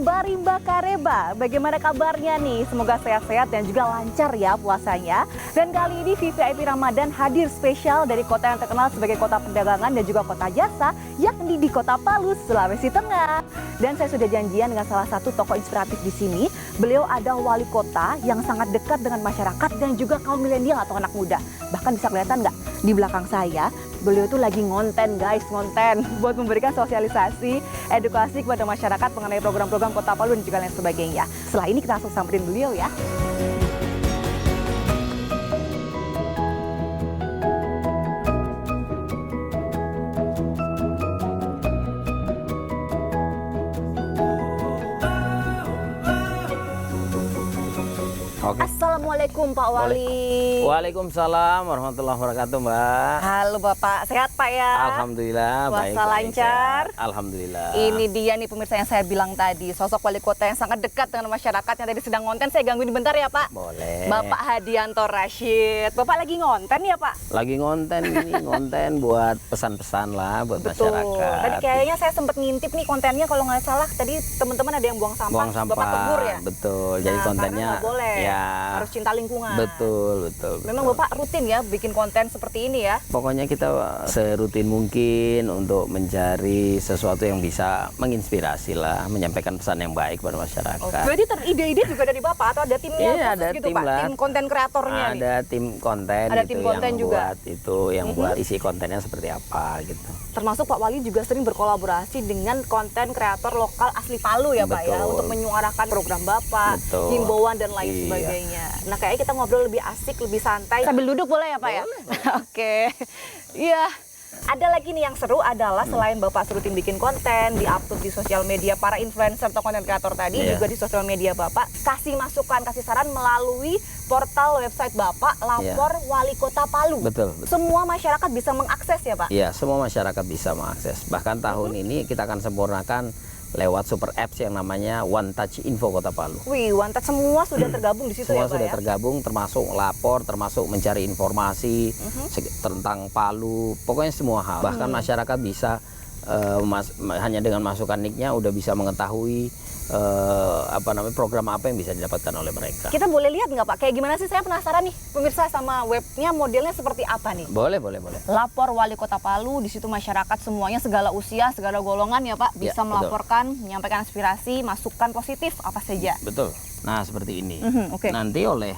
Mbak Rimba Kareba. Bagaimana kabarnya nih? Semoga sehat-sehat dan juga lancar ya puasanya. Dan kali ini VVIP Ramadan hadir spesial dari kota yang terkenal sebagai kota perdagangan dan juga kota jasa, yakni di Kota Palu, Sulawesi Tengah. Dan saya sudah janjian dengan salah satu tokoh inspiratif di sini. Beliau adalah wali kota yang sangat dekat dengan masyarakat dan juga kaum milenial atau anak muda. Bahkan bisa kelihatan nggak di belakang saya? Beliau tuh lagi ngonten guys, ngonten buat memberikan sosialisasi, edukasi kepada masyarakat mengenai program-program Kota Palu dan juga lain sebagainya. Setelah ini kita langsung samperin beliau ya. Oke. Assalamualaikum Pak Wali. Waalaikumsalam warahmatullahi wabarakatuh, Mbak. Halo Bapak, sehat Pak ya? Alhamdulillah, baik. Puasa lancar. Sehat. Alhamdulillah. Ini dia nih pemirsa yang saya bilang tadi, sosok wali kota yang sangat dekat dengan masyarakat yang tadi sedang ngonten. Saya gangguin bentar ya Pak? Boleh. Bapak Hadianto Rashid. Bapak lagi ngonten ya Pak? Lagi ngonten ini, ngonten buat pesan-pesan lah buat masyarakat. Tadi kayaknya saya sempat ngintip nih kontennya, kalau nggak salah tadi teman-teman ada yang buang sampah. Buang sampah. Bapak tegur ya? Betul. Jadi Nah, kontennya karena nggak boleh. ya Harus cinta lingkungan. Betul. Memang Bapak rutin ya bikin konten seperti ini ya? Pokoknya kita serutin mungkin untuk mencari sesuatu yang bisa menginspirasi lah, menyampaikan pesan yang baik pada masyarakat. Berarti ide-ide juga dari Bapak atau ada timnya Iya, khusus ada gitu tim Pak? lah. Tim konten kreatornya nih? Ada tim konten, Ada gitu tim konten yang juga? buat itu, yang buat isi kontennya seperti apa gitu. Termasuk Pak Wali juga sering berkolaborasi dengan konten kreator lokal asli Palu ya Pak ya, Betul. untuk menyuarakan program Bapak, Betul. himbauan dan lain Iya. sebagainya. Nah kayaknya kita ngobrol lebih asik, lebih santai. Sambil duduk boleh ya Pak ya? Oke. Iya. Ada lagi nih yang seru adalah selain Bapak serutin bikin konten, di-upload di sosial media para influencer atau konten kreator tadi, Iya. juga di sosial media Bapak, kasih masukan, kasih saran melalui portal website Bapak, Lapor Wali Kota Palu. Betul. Semua masyarakat bisa mengakses ya Pak? Iya, semua masyarakat bisa mengakses. Bahkan tahun ini kita akan sempurnakan lewat super apps yang namanya One Touch Info Kota Palu. Wih, Wanted semua sudah tergabung di situ Semua ya Pak sudah ya? tergabung, termasuk lapor, termasuk mencari informasi tentang Palu, pokoknya semua hal. Bahkan masyarakat bisa hanya dengan masukan nicknya udah bisa mengetahui program apa yang bisa didapatkan oleh mereka. Kita boleh lihat nggak Pak? Kayak gimana sih? Saya penasaran nih, pemirsa, sama webnya modelnya seperti apa nih? Boleh. Lapor Wali Kota Palu, di situ masyarakat semuanya segala usia, segala golongan ya Pak, bisa Ya, melaporkan, menyampaikan aspirasi, masukan positif apa saja. Betul. Nah, seperti ini. Oke. Nanti oleh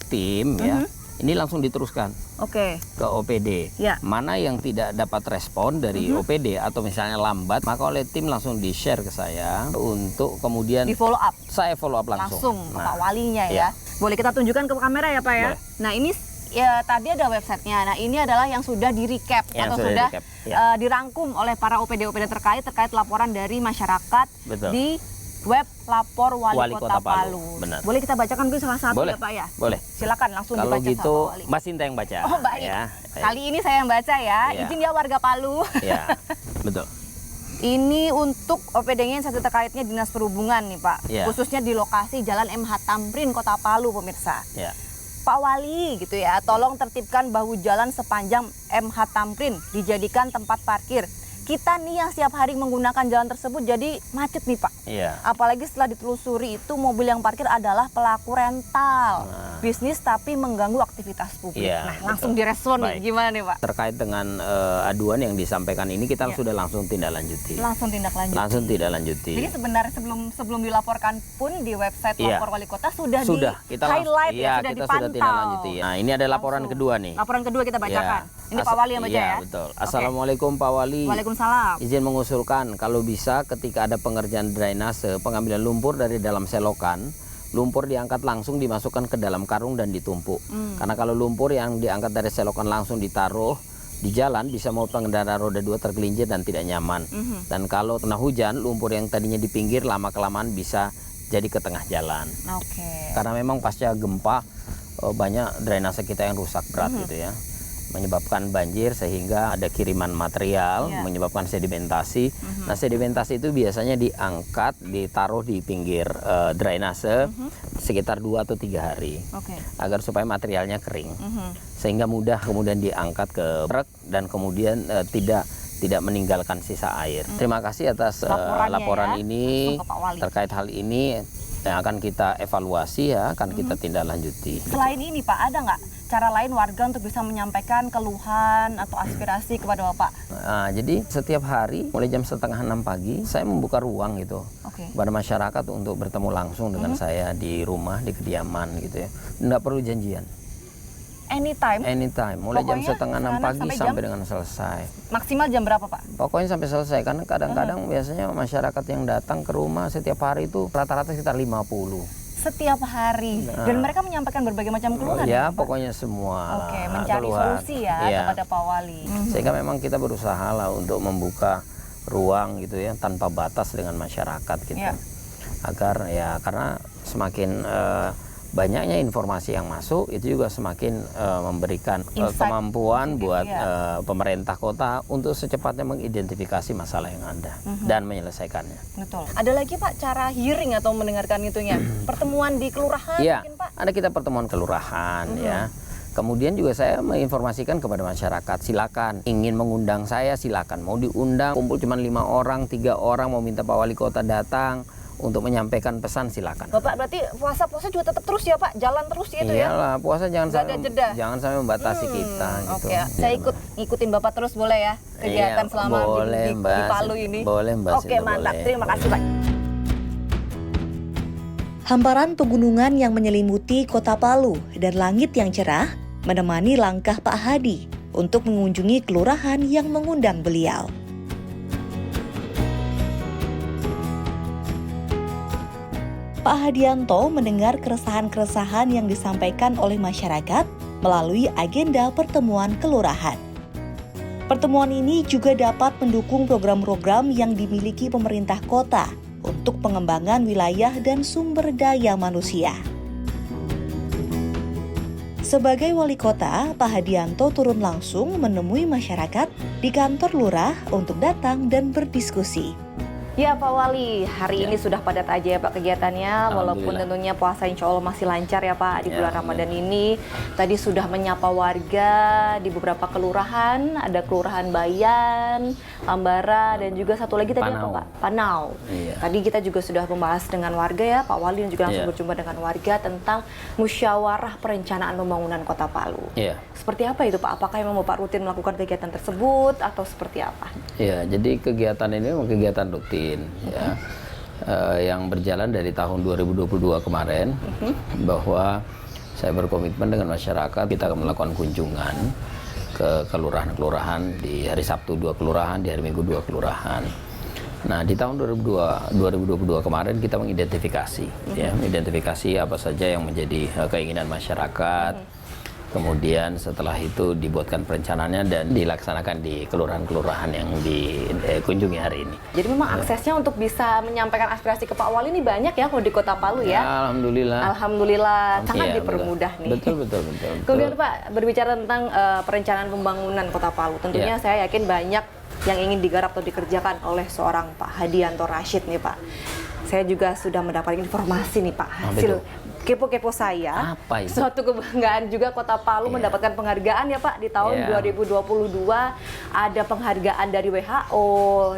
tim ya, ini langsung diteruskan Oke. ke OPD. Ya. Mana yang tidak dapat respon dari OPD atau misalnya lambat, maka oleh tim langsung di-share ke saya untuk kemudian Di follow up saya follow up langsung. ke Pak Walinya ya. iya. Boleh kita tunjukkan ke kamera ya Pak ya? Boleh. Nah ini ya tadi ada websitenya. Nah ini adalah yang sudah di-recap Yang atau sudah sudah di-recap, ya. dirangkum oleh para OPD-OPD terkait laporan dari masyarakat Betul. di web Lapor Wali Kota Palu. Benar. Boleh kita bacakan dulu salah satu Boleh. ya Pak ya? Boleh. Silakan langsung Kalau dibaca gitu sama Pak Wali. Mbak Sinta yang baca. Oh baik. Ya. Kali ini saya yang baca ya. Iya. Izin ya warga Palu. Ya, betul. Ini untuk OPD-nya yang satu terkaitnya Dinas Perhubungan nih Pak. Iya. Khususnya di lokasi Jalan MH Tamrin Kota Palu pemirsa. Ya. Pak Wali gitu ya, tolong tertibkan bahu jalan sepanjang MH Tamrin, dijadikan tempat parkir. Kita nih yang setiap hari menggunakan jalan tersebut jadi macet nih Pak. Iya. Apalagi setelah ditelusuri itu mobil yang parkir adalah pelaku rental. Bisnis tapi mengganggu aktivitas publik. Iya, Nah langsung betul. direspon nih, Baik. gimana nih Pak? Terkait dengan aduan yang disampaikan ini kita Iya. sudah langsung tindak lanjuti. Langsung tindak lanjut. Langsung tindak lanjuti. Jadi sebenarnya sebelum dilaporkan pun di website Iya. Lapor Wali Kota sudah kita highlight ya, sudah kita dipantau. sudah tindak lanjuti. Nah, ini ada laporan Langsung. kedua nih. Laporan kedua kita bacakan. Ya. Ini Pak Wali yang baca Iya, ya. betul. Oke. Assalamualaikum Pak Wali. Waalaikumsalam. Izin mengusulkan kalau bisa ketika ada pengerjaan drainase, pengambilan lumpur dari dalam selokan, lumpur diangkat langsung dimasukkan ke dalam karung dan ditumpuk. Karena kalau lumpur yang diangkat dari selokan langsung ditaruh di jalan bisa membuat pengendara roda 2 tergelincir dan tidak nyaman. Dan kalau kena hujan, lumpur yang tadinya di pinggir lama-kelamaan bisa jadi ke tengah jalan. Oke. Karena memang pasca gempa banyak drainase kita yang rusak berat gitu ya, menyebabkan banjir sehingga ada kiriman material, Iya. menyebabkan sedimentasi. Nah, sedimentasi itu biasanya diangkat, ditaruh di pinggir drainase sekitar 2 atau 3 hari Oke. agar supaya materialnya kering, sehingga mudah kemudian diangkat ke truk dan kemudian tidak tidak meninggalkan sisa air. Terima kasih atas laporan ya, ini. langsung ke Pak Wali. Terkait hal ini yang akan kita evaluasi ya, akan kita tindak lanjuti. Selain ini Pak, ada nggak cara lain warga untuk bisa menyampaikan keluhan atau aspirasi kepada Bapak? Nah, jadi setiap hari mulai jam 5:30 pagi saya membuka ruang gitu kepada masyarakat untuk bertemu langsung dengan saya di rumah, di kediaman gitu ya. Nggak perlu janjian. Anytime? Anytime, mulai jam Pokoknya 5:30 pagi sampai sampai dengan selesai. Maksimal jam berapa Pak? Pokoknya sampai selesai, karena kadang-kadang biasanya masyarakat yang datang ke rumah setiap hari itu rata-rata sekitar 50. Setiap hari. Dan mereka menyampaikan berbagai macam keluhan. Ya, Pak? pokoknya semua. Oke, mencari solusi ya kepada Pak Wali. Sehingga memang kita berusaha lah untuk membuka ruang gitu ya, tanpa batas dengan masyarakat gitu. Agar ya, karena semakin banyaknya informasi yang masuk, itu juga semakin memberikan kemampuan buat pemerintah kota untuk secepatnya mengidentifikasi masalah yang ada dan menyelesaikannya. Betul. Ada lagi Pak cara hearing atau mendengarkan itunya? Pertemuan di kelurahan mungkin Pak? Ada kita pertemuan kelurahan ya. Kemudian juga saya menginformasikan kepada masyarakat, silakan ingin mengundang saya silakan. Mau diundang kumpul cuma 5 orang, 3 orang, mau minta Pak Wali Kota datang untuk menyampaikan pesan, silakan. Bapak berarti puasa juga tetap terus ya Pak, jalan terus gitu ya? Iyalah, puasa jangan sampai membatasi kita gitu. Oke, saya ngikutin Bapak terus boleh ya kegiatan selama di Palu ini? Boleh Mbak. Oke, mantap. Terima kasih Pak. Hamparan pegunungan yang menyelimuti kota Palu dan langit yang cerah menemani langkah Pak Hadi untuk mengunjungi kelurahan yang mengundang beliau. Pak Hadianto mendengar keresahan-keresahan yang disampaikan oleh masyarakat melalui agenda pertemuan kelurahan. Pertemuan ini juga dapat mendukung program-program yang dimiliki pemerintah kota untuk pengembangan wilayah dan sumber daya manusia. Sebagai wali kota, Pak Hadianto turun langsung menemui masyarakat di kantor lurah untuk datang dan berdiskusi. Ya Pak Wali, hari ini sudah padat aja ya Pak kegiatannya, walaupun tentunya puasa insya Allah masih lancar ya Pak di bulan Ramadan ini. Tadi sudah menyapa warga di beberapa kelurahan, ada Kelurahan Bayan, Tambara, dan juga satu lagi tadi apa Pak? Panau. Tadi kita juga sudah membahas dengan warga ya, Pak Wali dan juga langsung berjumpa dengan warga tentang musyawarah perencanaan pembangunan Kota Palu. Seperti apa itu Pak? Apakah memang Bapak rutin melakukan kegiatan tersebut atau seperti apa? Ya, jadi kegiatan ini memang kegiatan rutin. Ya, yang berjalan dari tahun 2022 kemarin, bahwa saya berkomitmen dengan masyarakat, kita akan melakukan kunjungan ke kelurahan-kelurahan, di hari Sabtu 2 kelurahan, di hari Minggu 2 kelurahan. Nah, di tahun 2022 kemarin kita mengidentifikasi, identifikasi apa saja yang menjadi keinginan masyarakat. Kemudian setelah itu dibuatkan perencanaannya dan dilaksanakan di kelurahan-kelurahan yang dikunjungi hari ini. Jadi memang aksesnya untuk bisa menyampaikan aspirasi ke Pak Wali ini banyak ya kalau di Kota Palu ya? Alhamdulillah. Alhamdulillah, sangat dipermudah nih. Betul. Kemudian Pak, berbicara tentang perencanaan pembangunan Kota Palu, tentunya saya yakin banyak yang ingin digarap atau dikerjakan oleh seorang Pak Hadianto Rashid nih Pak. Saya juga sudah mendapatkan informasi nih Pak, hasil kepo-kepo saya, suatu kebanggaan juga Kota Palu mendapatkan penghargaan ya Pak di tahun 2022, ada penghargaan dari WHO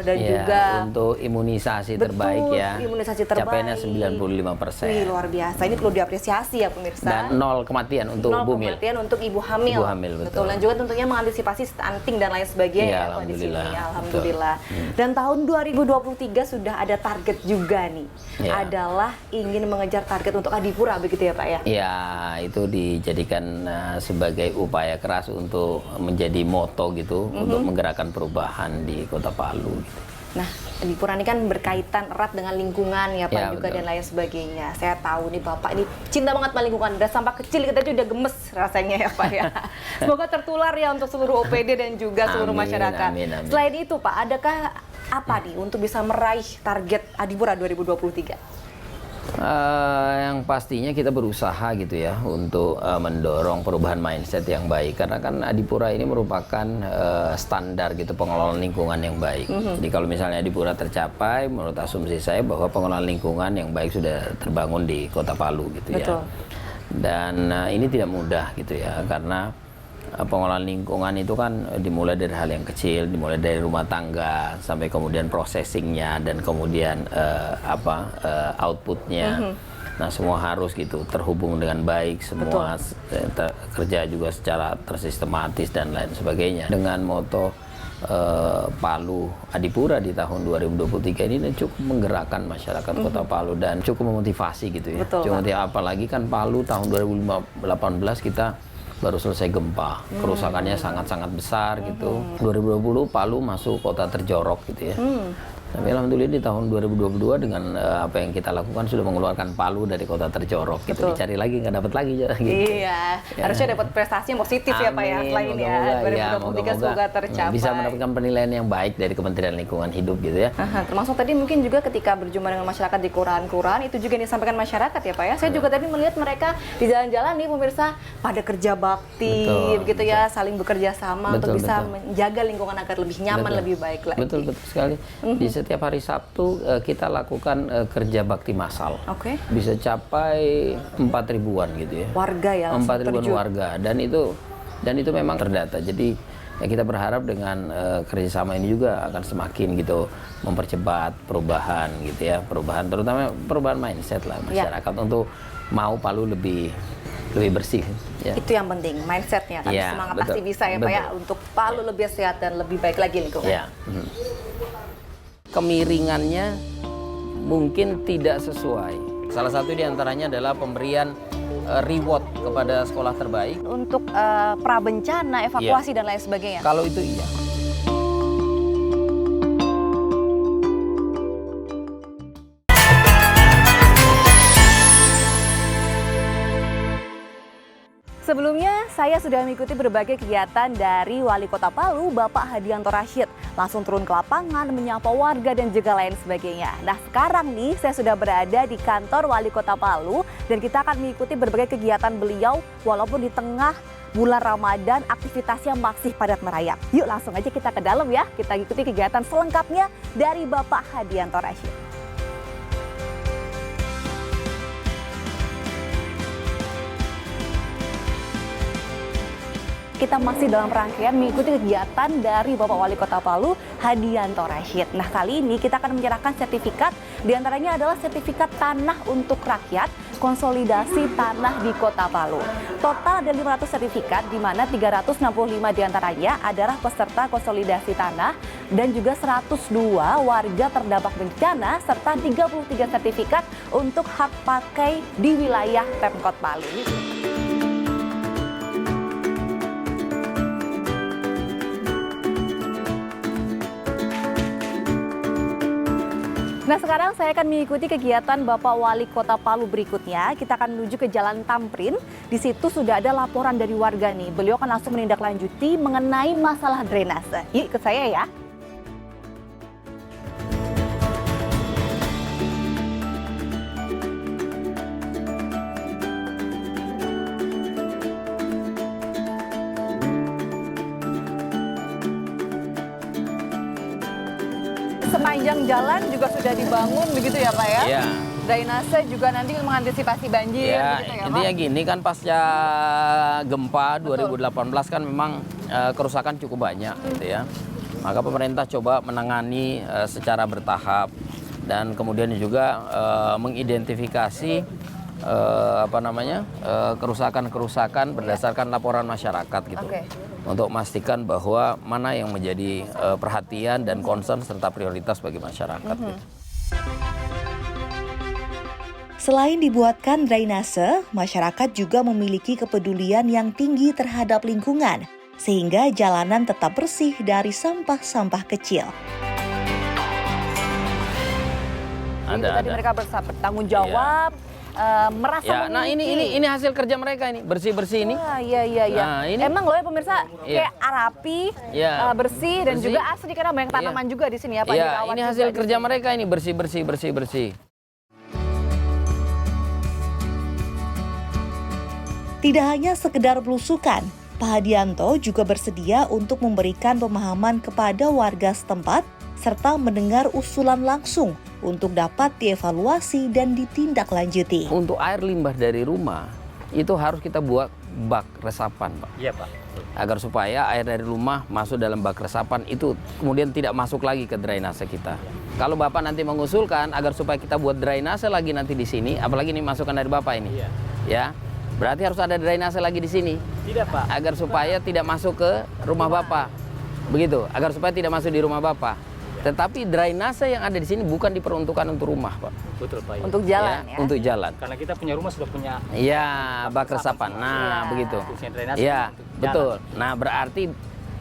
dan juga untuk imunisasi terbaik ya. Imunisasi terbaik. Capaiannya 95%. Wih, luar biasa. Ini perlu diapresiasi ya pemirsa. Dan 0 kematian untuk bumil. 0 kematian untuk ibu hamil. Ibu hamil, betul. Dan juga tentunya mengantisipasi stunting dan lain sebagainya ya, Pak di sini. Alhamdulillah. Dan tahun 2023 sudah ada target juga nih. Adalah ingin mengejar target untuk Adipura begitu ya Pak ya? Ya, itu dijadikan sebagai upaya keras untuk menjadi moto gitu, untuk menggerakkan perubahan di Kota Palu gitu. Nah, Adipura ini kan berkaitan erat dengan lingkungan ya Pak juga dan lain sebagainya. Saya tahu nih Bapak ini cinta banget sama lingkungan. Dari sampah kecil kita udah gemes rasanya ya Pak ya. Semoga tertular ya untuk seluruh OPD dan juga seluruh masyarakat. Amin. Selain itu Pak, adakah apa nih untuk bisa meraih target Adipura 2023? Yang pastinya kita berusaha gitu ya untuk mendorong perubahan mindset yang baik, karena kan Adipura ini merupakan standar gitu pengelolaan lingkungan yang baik. Jadi kalau misalnya Adipura tercapai, menurut asumsi saya bahwa pengelolaan lingkungan yang baik sudah terbangun di Kota Palu gitu ya. Dan ini tidak mudah gitu ya, karena pengelolaan lingkungan itu kan dimulai dari hal yang kecil, dimulai dari rumah tangga sampai kemudian processingnya dan kemudian outputnya. Nah, semua harus gitu terhubung dengan baik, semua kerja juga secara tersistematis dan lain sebagainya. Dengan moto Palu Adipura di tahun 2023 ini cukup menggerakkan masyarakat Kota Palu dan cukup memotivasi gitu ya. Betul, apalagi kan Palu tahun 2018 kita baru selesai gempa, kerusakannya sangat-sangat besar gitu. 2020 Palu masuk kota terjorok gitu ya. Tapi alhamdulillah di tahun 2022 dengan apa yang kita lakukan sudah mengeluarkan Palu dari kota terjorok gitu. Dicari lagi nggak dapat lagi gitu. Iya, harusnya dapat prestasi yang positif ya Pak ya setelah ini ya. 2023 semoga tercapai. Bisa mendapatkan penilaian yang baik dari Kementerian Lingkungan Hidup gitu ya. Termasuk tadi mungkin juga ketika berjumpa dengan masyarakat di kelurahan-kelurahan itu juga yang disampaikan masyarakat ya Pak ya. Saya juga tadi melihat mereka di jalan-jalan nih pemirsa pada kerja bakti begitu ya, saling bekerja sama untuk bisa menjaga lingkungan agar lebih nyaman, lebih baik lagi. Betul sekali. Setiap hari Sabtu kita lakukan kerja bakti massal. Bisa capai 4.000-an gitu ya. Warga ya. 4.000-an warga dan itu memang terdata. Jadi ya kita berharap dengan kerjasama ini juga akan semakin gitu mempercepat perubahan gitu ya, terutama perubahan mindset lah masyarakat untuk mau Palu lebih bersih. Ya. Itu yang penting mindsetnya kan. Semangat pasti bisa ya Pak ya untuk Palu lebih sehat dan lebih baik lagi lingkungan. Ya. Kemiringannya mungkin tidak sesuai. Salah satu diantaranya adalah pemberian reward kepada sekolah terbaik. Untuk prabencana, evakuasi dan lain sebagainya. Kalau itu iya. Sebelumnya, saya sudah mengikuti berbagai kegiatan dari Wali Kota Palu, Bapak Hadianto Rashid. Langsung turun ke lapangan, menyapa warga dan juga lain sebagainya. Nah, sekarang nih saya sudah berada di kantor Wali Kota Palu dan kita akan mengikuti berbagai kegiatan beliau walaupun di tengah bulan Ramadan aktivitasnya masih padat merayap. Yuk langsung aja kita ke dalam ya, kita ikuti kegiatan selengkapnya dari Bapak Hadianto Rashid. Kita masih dalam rangkaian mengikuti kegiatan dari Bapak Wali Kota Palu, Hadianto Rashid. Nah, kali ini kita akan menyerahkan sertifikat, diantaranya adalah sertifikat tanah untuk rakyat, konsolidasi tanah di Kota Palu. Total ada 500 sertifikat, di mana 365 diantaranya adalah peserta konsolidasi tanah, dan juga 102 warga terdampak bencana, serta 33 sertifikat untuk hak pakai di wilayah Pemkot Palu. Nah, sekarang saya akan mengikuti kegiatan Bapak Wali Kota Palu berikutnya. Kita akan menuju ke Jalan Tamrin. Di situ sudah ada laporan dari warga nih. Beliau akan langsung menindaklanjuti mengenai masalah drainase. Yuk ikut saya ya. Sepanjang jalan juga sudah dibangun begitu ya Pak ya? Iya. Drainase juga nanti mengantisipasi banjir Ya, begitu ya Pak? intinya gini kan pasca gempa 2018 kan memang kerusakan cukup banyak gitu ya. Maka pemerintah coba menangani secara bertahap dan kemudian juga mengidentifikasi kerusakan-kerusakan berdasarkan laporan masyarakat gitu. Untuk memastikan bahwa mana yang menjadi perhatian dan concern serta prioritas bagi masyarakat. Gitu. Selain dibuatkan drainase, masyarakat juga memiliki kepedulian yang tinggi terhadap lingkungan, sehingga jalanan tetap bersih dari sampah-sampah kecil. Tadi mereka bertanggung jawab. Merasa nah ini hasil kerja mereka ini bersih ini. Iya. Nah, ini. Emang loh ya pemirsa kayak rapi, bersih dan juga asli karena banyak tanaman juga di sini ya Pak. Iya, ini hasil kerja mereka ini bersih. Tidak hanya sekedar belusukan, Pak Hadianto juga bersedia untuk memberikan pemahaman kepada warga setempat serta mendengar usulan langsung untuk dapat dievaluasi dan ditindaklanjuti. Untuk air limbah dari rumah itu harus kita buat bak resapan, Pak. Iya, Pak. Agar supaya air dari rumah masuk dalam bak resapan itu kemudian tidak masuk lagi ke drainase kita. Kalau Bapak nanti mengusulkan agar supaya kita buat drainase lagi nanti di sini, apalagi ini masukan dari Bapak ini. Iya. Ya. Berarti harus ada drainase lagi di sini. Tidak, Pak. Agar supaya tidak masuk ke rumah Bapak. Begitu, agar supaya tidak masuk di rumah Bapak. Tetapi drainase yang ada di sini bukan diperuntukkan untuk rumah, Pak. Betul, Pak. Untuk jalan ya. Untuk jalan. Karena kita punya rumah sudah punya Iya, bak resapan. Nah, begitu. fungsi drainase Iya, untuk betul. jalan. Nah,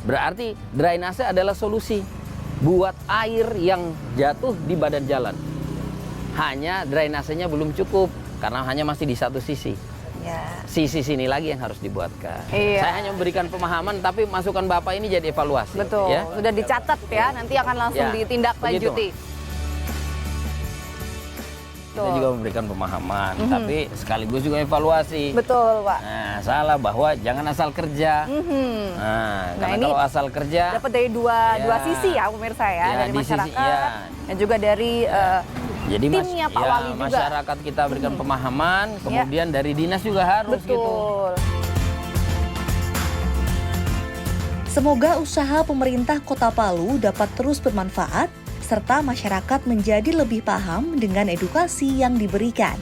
berarti drainase adalah solusi buat air yang jatuh di badan jalan. Hanya drainasenya belum cukup karena hanya masih di satu sisi. Ya. Sisi sini lagi yang harus dibuatkan. Iya. Saya hanya memberikan pemahaman, tapi masukan Bapak ini jadi evaluasi. Betul, Ya? sudah dicatat ya, nanti akan langsung Ya, ditindaklanjuti. Kita juga memberikan pemahaman, tapi sekaligus juga evaluasi. Betul, Pak. Nah, salah bahwa jangan asal kerja. Nah, karena ini kalau asal kerja, Dapat dari dua Ya. sisi ya pemirsa ya, Ya, dari di sisi- masyarakat ya. dan juga dari jadi timnya Pak Wali juga. masyarakat kita berikan pemahaman, kemudian dari dinas juga harus gitu. Betul. Semoga usaha pemerintah Kota Palu dapat terus bermanfaat serta masyarakat menjadi lebih paham dengan edukasi yang diberikan.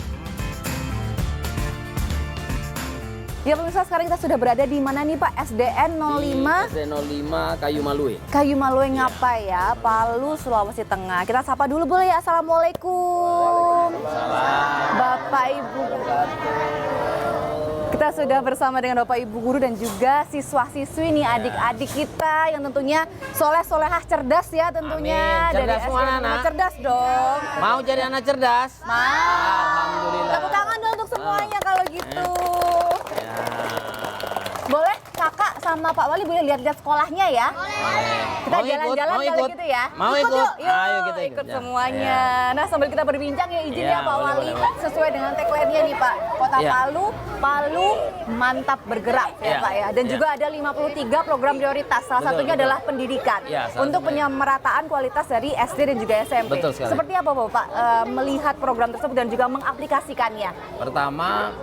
Ya pemirsa, sekarang kita sudah berada di mana nih Pak? SDN 05 Di SD 05 Kayu Malue. Kayu Malue Ngapai ya, Palu, Sulawesi Tengah. Kita sapa dulu boleh ya. Assalamualaikum. Bapak Ibu. Kita sudah bersama dengan Bapak Ibu guru dan juga siswa-siswi nih, adik-adik kita yang tentunya soleh-solehah cerdas ya tentunya. Amin. Cerdas semua SDN anak. cerdas dong. Mau jadi anak cerdas? Mau. Alhamdulillah. Tepuk tangan dong untuk semuanya kalau gitu. Ya. Boleh kakak sama Pak Wali boleh lihat-lihat sekolahnya ya? Kita Mau ikut? jalan-jalan Mau kalau ikut? gitu ya. Mau ikut? Yuk, yuk. Ayo kita ikut. Ya. semuanya. Nah sambil kita berbincang ya izin Ya, ya Pak boleh, Wali. boleh. Sesuai dengan tagline-nya nih Pak. Kota Ya. Palu, Palu mantap bergerak ya Ya. Pak ya. Dan Ya. juga ada 53 program prioritas. Salah Betul, satunya betul. adalah pendidikan. Ya, salah untuk satunya. penyemerataan kualitas dari SD dan juga SMP. Betul sekali. Seperti apa Bapak melihat program tersebut dan juga mengaplikasikannya? Pertama,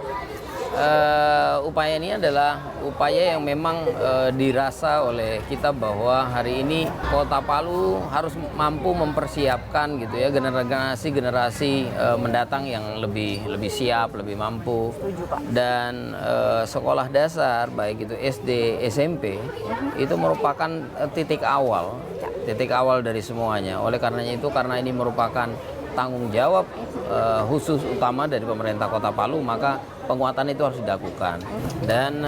upaya ini adalah upaya yang memang dirasa oleh kita bahwa hari ini Kota Palu harus mampu mempersiapkan gitu ya generasi mendatang yang lebih siap, lebih mampu. Setuju, Pak. Dan sekolah dasar baik itu SD, SMP itu merupakan titik awal dari semuanya. Oleh karenanya itu karena ini merupakan tanggung jawab khusus utama dari pemerintah Kota Palu, maka penguatan itu harus dilakukan. Dan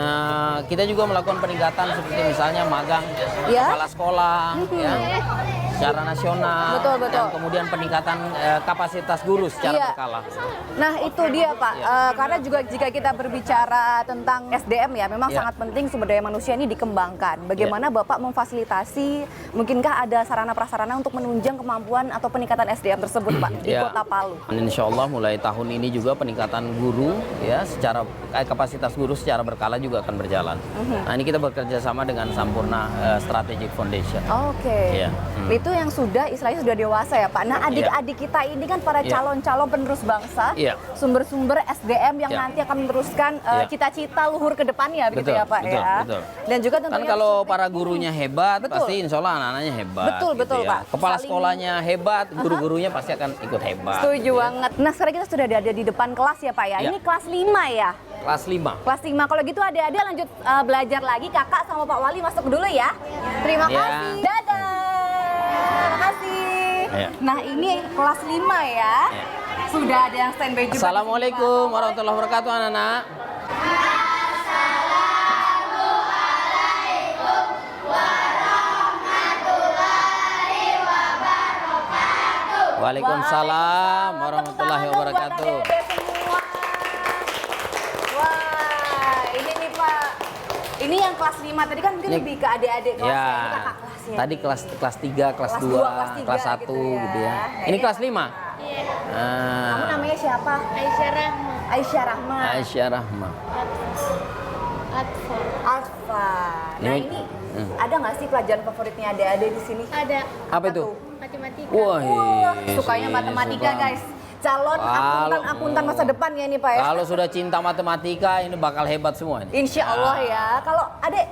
kita juga melakukan peningkatan seperti misalnya magang Ya. kepala sekolah ya, secara nasional. Betul, betul. Dan kemudian peningkatan kapasitas guru secara Iya. berkala. Nah itu dia Pak, karena juga jika kita berbicara tentang SDM ya, memang Ya. sangat penting sumber daya manusia ini dikembangkan. Bagaimana Bapak memfasilitasi, mungkinkah ada sarana-prasarana untuk menunjang kemampuan atau peningkatan SDM tersebut Pak di Ya. Kota Palu? Insya Allah mulai tahun ini juga peningkatan guru ya secara kapasitas guru secara berkala juga akan berjalan. Nah ini kita bekerja sama dengan Sampurna Strategic Foundation. Oke, Iya. itu yang sudah istilahnya sudah dewasa ya Pak. Nah adik-adik kita ini kan para Iya. calon-calon penerus bangsa, Iya. sumber-sumber SDM yang Iya. nanti akan meneruskan Iya. cita-cita luhur ke depannya begitu Betul, ya Pak betul, ya. betul. Dan juga Kan tentunya kalau para gurunya hebat, Betul. pasti insya Allah anak-anaknya hebat. Betul, gitu betul, ya. Pak. Kepala Saling- sekolahnya hebat, guru-gurunya pasti akan ikut hebat. Setuju gitu ya. banget. Nah sekarang kita sudah ada di depan kelas ya Pak ya. Ya. Ini kelas 5 ya. Kelas 5. Kelas 5. Kalau gitu adik-adik lanjut belajar lagi. Kakak sama Pak Wali masuk dulu ya. Terima Ya. kasih. Dadah. Terima kasih. Ya. Nah ini kelas 5 ya. Ya. Sudah ada yang standby juga. Assalamualaikum warahmatullahi wabarakatuh anak-anak. Waalaikumsalam warahmatullahi wabarakatuh. Wah, ini nih Pak. Ini yang kelas 5 tadi kan mungkin Ini- lebih ke adik-adik kelasnya. Ya, Ini kakak kelasnya. tadi kelas 3, kelas 2, kelas 3 kelas 1 gitu ya. Ini kelas 5. Kamu namanya siapa? Aisyah Rahma. Aisyah Rahma. Aisyah Rahma. Atfa. Alfa. Nah Ini- ini ada nggak sih pelajaran favoritnya adik-adik di sini? Ada Apa itu? matematika. Wah, Sukanya matematika guys. calon akuntan masa depan ya nih Pak ya. Kalau sudah cinta matematika ini bakal hebat semua ini. Insya Allah ya. Kalau adek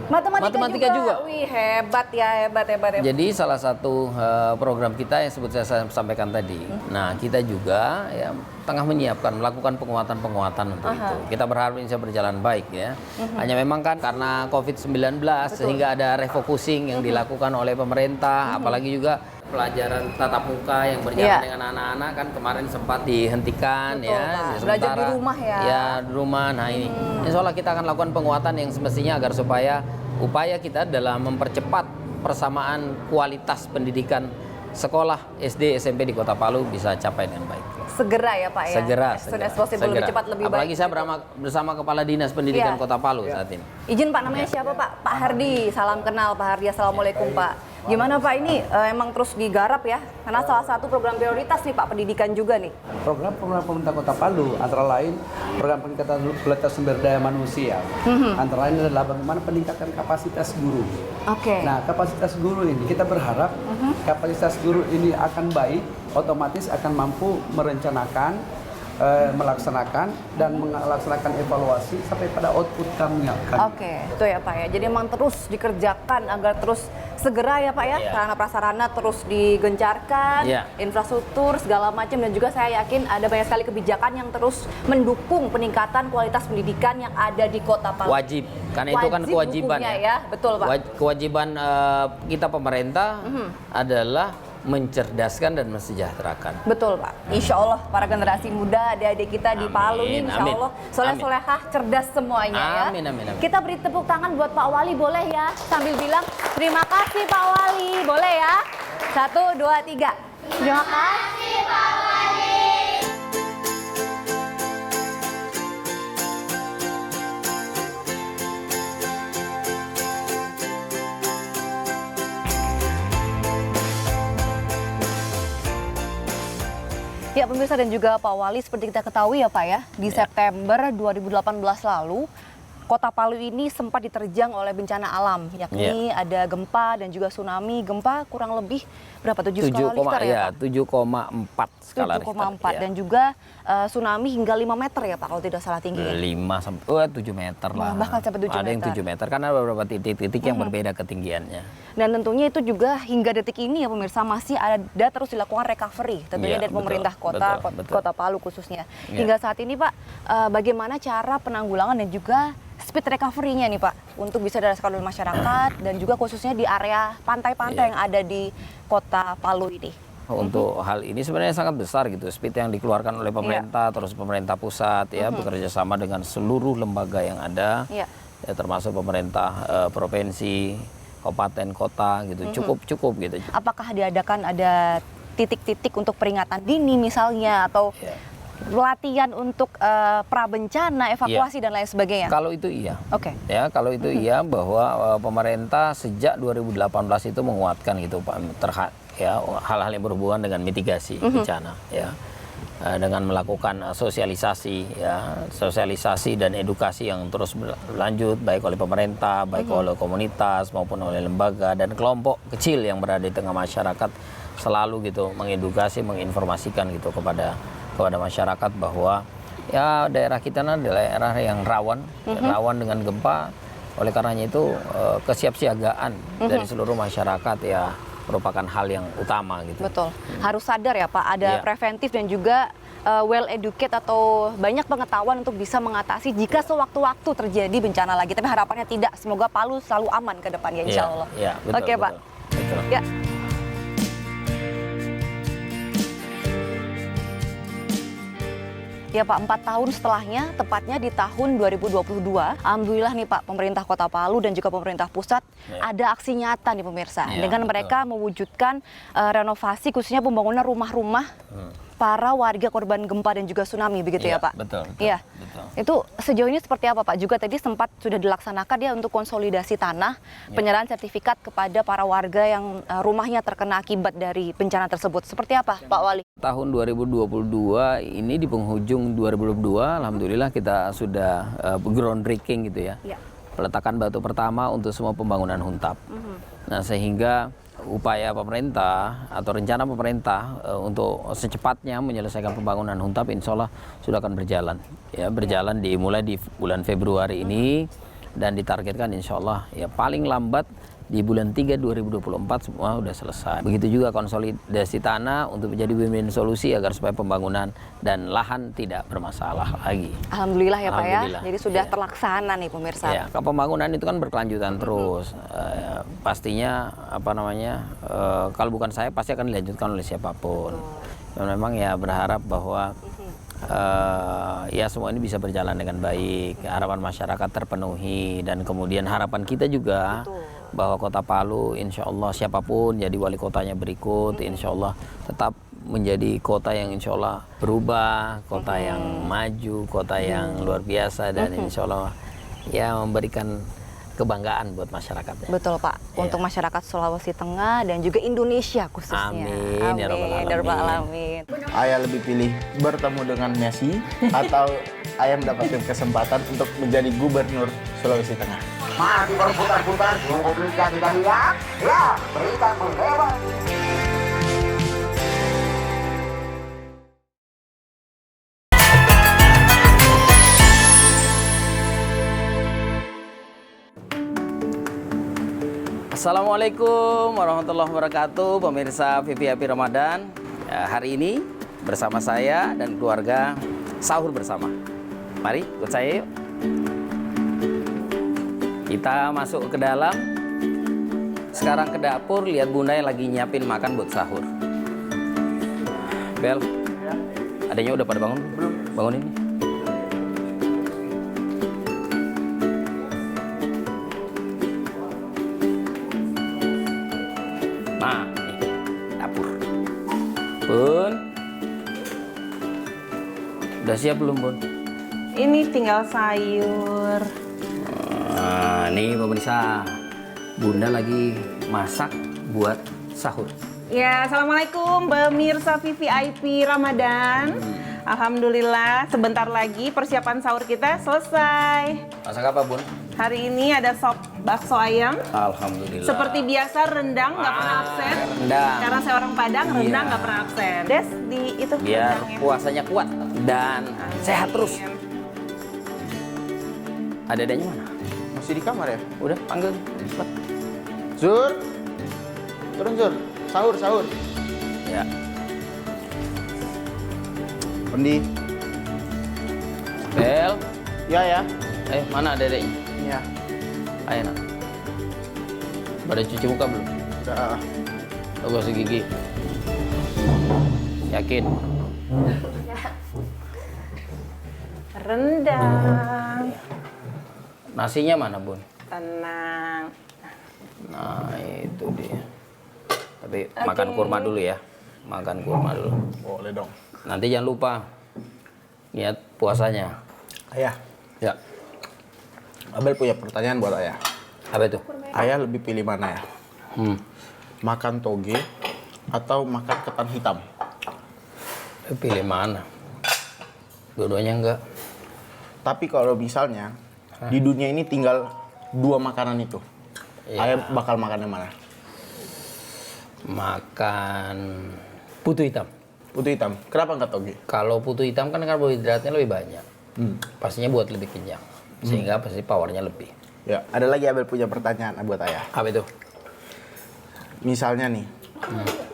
matematika juga. Wih hebat ya, hebat. Jadi salah satu program kita yang saya sampaikan tadi. Nah kita juga ya tengah menyiapkan melakukan penguatan untuk itu. Kita berharap ini bisa berjalan baik ya. Hanya memang kan karena COVID-19 sehingga ada refocusing yang dilakukan oleh pemerintah, apalagi juga pelajaran tatap muka yang berjalan dengan anak-anak kan kemarin sempat dihentikan. Betul, ya. Pak. Belajar di rumah ya. Ya di rumah. Nah ini, insya Allah kita akan lakukan penguatan yang semestinya agar supaya upaya kita dalam mempercepat persamaan kualitas pendidikan sekolah SD SMP di Kota Palu bisa capai dengan baik. Segera ya Pak ya. Segera. Lebih cepat lebih Apalagi baik. saya bersama Kepala Dinas Pendidikan Kota Palu saat ini. Izin Pak, namanya siapa Pak? Pak Hardi. Salam kenal Pak Hardi. Assalamualaikum Pak. Gimana Pak ini emang terus digarap ya? Karena salah satu program prioritas nih Pak, pendidikan juga nih. Program-program pemerintah Kota Palu antara lain program peningkatan kualitas sumber daya manusia. Antara lain adalah bagaimana peningkatan kapasitas guru. Oke. Nah, kapasitas guru ini kita berharap kapasitas guru ini akan baik, otomatis akan mampu merencanakan, melaksanakan dan melaksanakan evaluasi sampai pada output kami. Oke, itu ya Pak ya. Jadi memang terus dikerjakan agar terus segera ya Pak ya, sarana prasarana terus digencarkan, infrastruktur segala macam, dan juga saya yakin ada banyak sekali kebijakan yang terus mendukung peningkatan kualitas pendidikan yang ada di Kota Palu. Wajib, karena itu kan kewajiban ya. Betul Pak. Kewajiban kita pemerintah adalah mencerdaskan dan mensejahterakan. Betul Pak. Insya Allah para generasi muda adik-adik kita di Palu ini Insya Allah soleh-solehah cerdas semuanya ya. Amin. Kita beri tepuk tangan buat Pak Wali boleh ya, sambil bilang terima kasih Pak Wali, boleh ya? 1, 2, 3. Terima kasih Pak Wali. Ya pemirsa dan juga Pak Wali, seperti kita ketahui ya Pak ya, di September 2018 lalu Kota Palu ini sempat diterjang oleh bencana alam, yakni ada gempa dan juga tsunami. Gempa kurang lebih berapa? 7 skala Richter ya Pak? 7,4 skala Richter. 7,4 dan juga tsunami hingga 5 meter ya Pak kalau tidak salah tingginya. 5 sampai 7 meter lah. Bahkan sampai 7 meter. Ada yang 7 meter karena ada beberapa titik-titik yang berbeda ketinggiannya. Dan tentunya itu juga hingga detik ini ya pemirsa masih ada terus dilakukan recovery tentunya dari pemerintah Kota Palu khususnya. Hingga saat ini Pak, bagaimana cara penanggulangan dan juga speed recovery-nya nih Pak untuk bisa dirasakan oleh masyarakat dan juga khususnya di area pantai-pantai yang ada di Kota Palu ini? Untuk hal ini sebenarnya sangat besar gitu, speed yang dikeluarkan oleh pemerintah, terus pemerintah pusat ya bekerja sama dengan seluruh lembaga yang ada, ya, termasuk pemerintah provinsi, kabupaten, kota gitu, cukup gitu. Apakah diadakan ada titik-titik untuk peringatan dini misalnya atau pelatihan untuk prabencana, evakuasi dan lain sebagainya? Kalau itu iya. Oke. Ya, kalau itu iya bahwa pemerintah sejak 2018 itu menguatkan gitu Pak hal-hal yang berhubungan dengan mitigasi bencana ya. Dengan melakukan sosialisasi dan edukasi yang terus berlanjut baik oleh pemerintah, baik oleh komunitas maupun oleh lembaga dan kelompok kecil yang berada di tengah masyarakat, selalu gitu mengedukasi, menginformasikan gitu kepada masyarakat bahwa ya daerah kita adalah daerah yang rawan dengan gempa. Oleh karenanya itu kesiapsiagaan dari seluruh masyarakat ya merupakan hal yang utama gitu. Betul. Harus sadar ya Pak, ada preventif dan juga well educate atau banyak pengetahuan untuk bisa mengatasi jika sewaktu-waktu terjadi bencana lagi. Tapi harapannya tidak. Semoga Palu selalu aman ke depannya insya Allah. Oke Pak. Betul. Ya. Ya Pak, 4 tahun setelahnya, tepatnya di tahun 2022, alhamdulillah nih Pak, pemerintah Kota Palu dan juga pemerintah pusat ada aksi nyata nih pemirsa. Dengan mereka mewujudkan renovasi khususnya pembangunan rumah-rumah para warga korban gempa dan juga tsunami, begitu ya Pak? Betul. Iya. Itu sejauh ini seperti apa Pak? Juga tadi sempat sudah dilaksanakan ya untuk konsolidasi tanah, penyerahan sertifikat kepada para warga yang rumahnya terkena akibat dari bencana tersebut. Seperti apa Pak Wali? Tahun 2022 ini di penghujung 2022, alhamdulillah kita sudah groundbreaking gitu ya. Peletakan batu pertama untuk semua pembangunan huntap. Nah sehingga upaya pemerintah atau rencana pemerintah untuk secepatnya menyelesaikan pembangunan Huntap, insya Allah sudah akan berjalan. Ya, berjalan dimulai di bulan Februari ini dan ditargetkan insya Allah ya paling lambat di bulan 3 2024 semua sudah selesai. Begitu juga konsolidasi tanah untuk menjadi win-win solusi agar supaya pembangunan dan lahan tidak bermasalah lagi. Alhamdulillah ya Pak ya. Alhamdulillah. Jadi sudah Iya. terlaksana nih pemirsa. Ya, pembangunan itu kan berkelanjutan terus. Pastinya kalau bukan saya pasti akan dilanjutkan oleh siapapun. Dan memang ya berharap bahwa ya semua ini bisa berjalan dengan baik, harapan masyarakat terpenuhi dan kemudian harapan kita juga bahwa Kota Palu insya Allah siapapun jadi wali kotanya berikut insya Allah tetap menjadi kota yang insya Allah berubah, kota yang maju, kota yang luar biasa dan insya Allah ya memberikan kebanggaan buat masyarakatnya. Betul Pak, untuk masyarakat Sulawesi Tengah dan juga Indonesia khususnya. Amin, ya rabbal alamin. Ayah lebih pilih bertemu dengan Messi atau ayah mendapatkan kesempatan untuk menjadi gubernur Sulawesi Tengah? Masih berputar-putar, tunggu berita tidak hilang. Ya, berita menghebohkan. Assalamualaikum warahmatullahi wabarakatuh, pemirsa VVIP Ramadan. Ya, hari ini bersama saya dan keluarga sahur bersama. Mari ikut saya yuk. Kita masuk ke dalam. Sekarang ke dapur, lihat Bunda yang lagi nyiapin makan buat sahur. Bel, adanya udah pada bangun? Belum. Bangunin. Nah, nih, dapur. Bun, udah siap belum Bun? Ini tinggal sayur. Nah, nih pemirsa, Bunda lagi masak buat sahur. Ya, assalamualaikum pemirsa VVIP Ramadan. Alhamdulillah, sebentar lagi persiapan sahur kita selesai. Masak apa Bun? Hari ini ada sop bakso ayam. Alhamdulillah. Seperti biasa rendang nggak pernah absen. Rendang. Karena saya orang Padang, rendang Iya. nggak pernah absen. Des di itu Biar rendangnya. puasanya kuat dan sehat terus. Ada adanya mana? Masih di kamar ya? Udah panggil. Cepat. Zur, turun Zur, sahur, sahur. Ya. Pendi, Bel, ya. mana adanya? Ya, Ayo nak. Pada cuci muka belum? udah. Lo gosok gigi. Yakin? Rendang. Nasinya mana Bun? Tenang. Nah itu dia. Tapi makan kurma dulu ya. Makan kurma dulu. Boleh dong. Nanti jangan lupa niat puasanya. Ayah, Ya. Abel punya pertanyaan buat ayah. Apa itu? Ayah lebih pilih mana ya? Makan toge atau makan ketan hitam? Pilih mana? Dua-duanya enggak. Tapi kalau misalnya di dunia ini tinggal dua makanan itu, Iya. ayah bakal makan yang mana? Makan putu hitam. Putu hitam. Kenapa nggak toge? Kalau putu hitam kan karbohidratnya lebih banyak. Pastinya buat lebih kenyang. Sehingga pasti powernya lebih. Ya, ada lagi Abel punya pertanyaan buat ayah. Apa itu? Misalnya nih,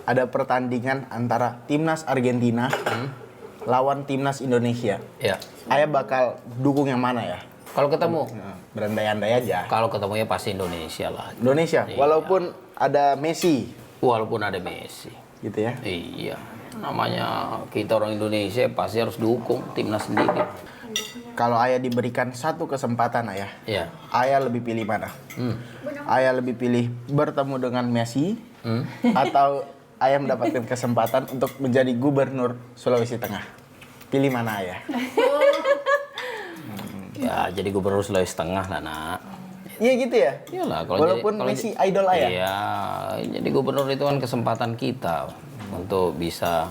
ada pertandingan antara timnas Argentina lawan timnas Indonesia. Ya. Ayah bakal dukung yang mana ya? Kalau ketemu, Nah, berandai-andai aja. kalau ketemunya pasti Indonesia lah. Indonesia, Iya. walaupun ada Messi, Walaupun ada Messi. gitu ya. Iya. Namanya kita orang Indonesia pasti harus dukung timnas sendiri. Kalau ayah diberikan satu kesempatan ayah, Ya. ayah lebih pilih mana? Ayah lebih pilih bertemu dengan Messi atau ayah mendapatkan kesempatan untuk menjadi gubernur Sulawesi Tengah? Pilih mana ayah? Ya, jadi gubernur Sulawesi Tengah lah, Nak. Iya gitu ya? Iyalah, Walaupun Messi idol ayah? Iya, jadi gubernur itu kan kesempatan kita untuk bisa